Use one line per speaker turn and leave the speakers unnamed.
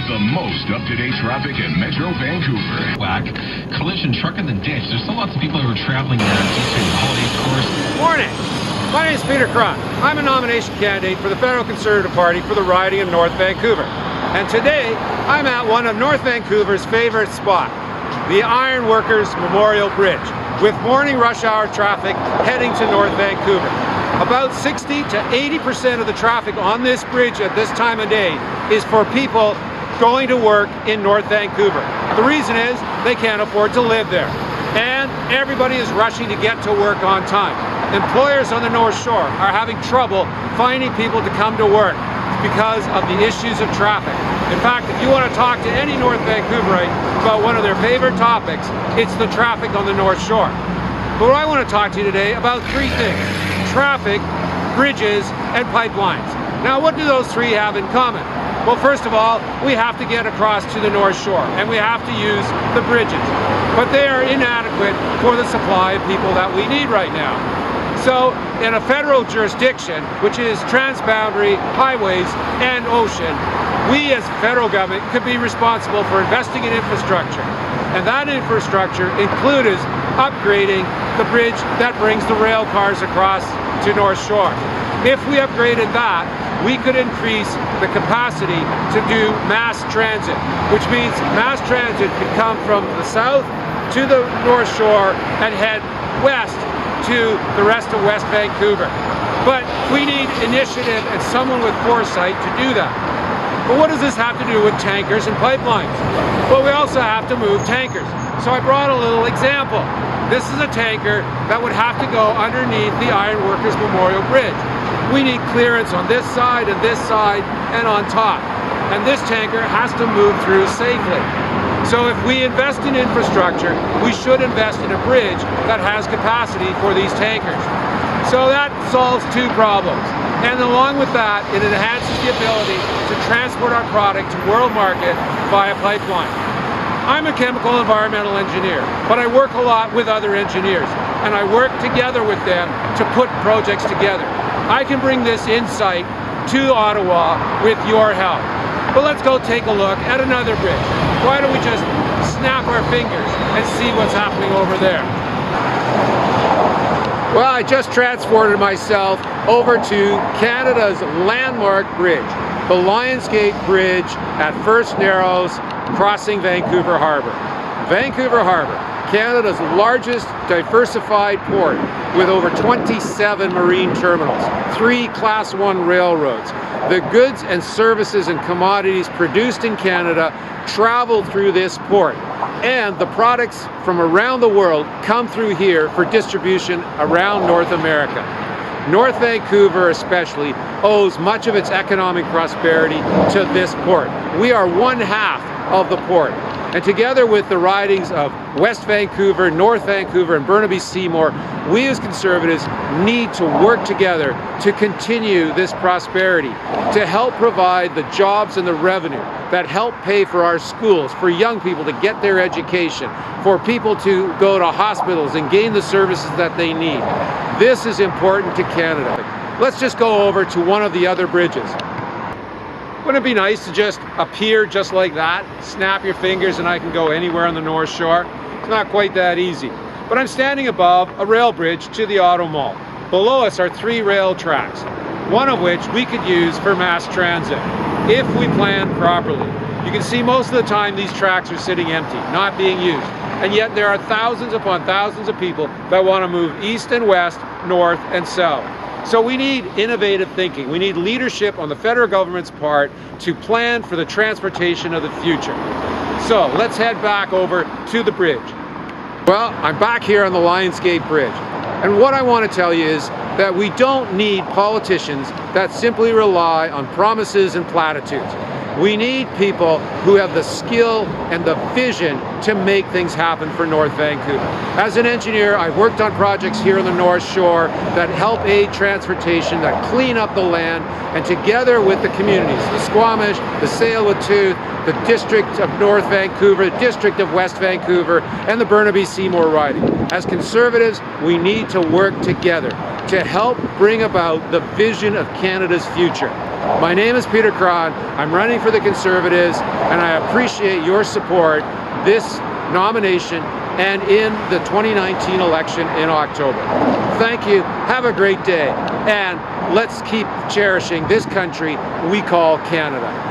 the most up-to-date traffic in Metro Vancouver.
Whack, collision truck in the ditch. There's still lots of people who are traveling there just to the holidays, of course.
Morning. My name is Peter Krahn. I'm a nomination candidate for the Federal Conservative Party for the riding of North Vancouver. And today, I'm at one of North Vancouver's favorite spots, the Ironworkers Memorial Bridge, with morning rush hour traffic heading to North Vancouver. About 60 to 80% of the traffic on this bridge at this time of day is for people going to work in North Vancouver. The reason is they can't afford to live there. And everybody is rushing to get to work on time. Employers on the North Shore are having trouble finding people to come to work because of the issues of traffic. In fact, if you want to talk to any North Vancouverite about one of their favorite topics, it's the traffic on the North Shore. But I want to talk to you today about three things: traffic, bridges, and pipelines. Now, what do those three have in common? Well, first of all, we have to get across to the North Shore, and we have to use the bridges. But they are inadequate for the supply of people that we need right now. So, in a federal jurisdiction, which is transboundary, highways, and ocean, we as federal government could be responsible for investing in infrastructure. And that infrastructure includes upgrading the bridge that brings the rail cars across to North Shore. If we upgraded that, we could increase the capacity to do mass transit, which means mass transit could come from the south to the North Shore and head west to the rest of West Vancouver. But we need initiative and someone with foresight to do that. But what does this have to do with tankers and pipelines? Well, we also have to move tankers. So I brought a little example. This is a tanker that would have to go underneath the Ironworkers Memorial Bridge. We need clearance on this side and on top. And this tanker has to move through safely. So if we invest in infrastructure, we should invest in a bridge that has capacity for these tankers. So that solves two problems. And along with that, it enhances the ability to transport our product to world market via pipeline. I'm a chemical environmental engineer, but I work a lot with other engineers, and I work together with them to put projects together. I can bring this insight to Ottawa with your help. But let's go take a look at another bridge. Why don't we just snap our fingers and see what's happening over there? Well, I just transported myself over to Canada's landmark bridge, the Lionsgate Bridge at First Narrows, crossing Vancouver Harbour. Vancouver Harbour, Canada's largest diversified port with over 27 marine terminals, 3 Class 1 railroads. The goods and services and commodities produced in Canada travel through this port, and the products from around the world come through here for distribution around North America. North Vancouver especially owes much of its economic prosperity to this port. We are one half of the port. And together with the ridings of West Vancouver, North Vancouver, and Burnaby-Seymour, we as Conservatives need to work together to continue this prosperity, to help provide the jobs and the revenue that help pay for our schools, for young people to get their education, for people to go to hospitals and gain the services that they need. This is important to Canada. Let's just go over to one of the other bridges. Wouldn't it be nice to just appear just like that, snap your fingers, and I can go anywhere on the North Shore? It's not quite that easy. But I'm standing above a rail bridge to the Auto Mall. Below us are 3 rail tracks, one of which we could use for mass transit, if we plan properly. You can see most of the time these tracks are sitting empty, not being used. And yet there are thousands upon thousands of people that want to move east and west, north and south. So we need innovative thinking. We need leadership on the federal government's part to plan for the transportation of the future. So let's head back over to the bridge. Well, I'm back here on the Lionsgate Bridge. And what I want to tell you is that we don't need politicians that simply rely on promises and platitudes. We need people who have the skill and the vision to make things happen for North Vancouver. As an engineer, I've worked on projects here on the North Shore that help aid transportation, that clean up the land, and together with the communities, the Squamish, the Tsleil-Waututh, the District of North Vancouver, the District of West Vancouver, and the Burnaby-Seymour riding. As Conservatives, we need to work together to help bring about the vision of Canada's future. My name is Peter Krahn. I'm running for the Conservatives, and I appreciate your support this nomination and in the 2019 election in October. Thank you. Have a great day. And let's keep cherishing this country we call Canada.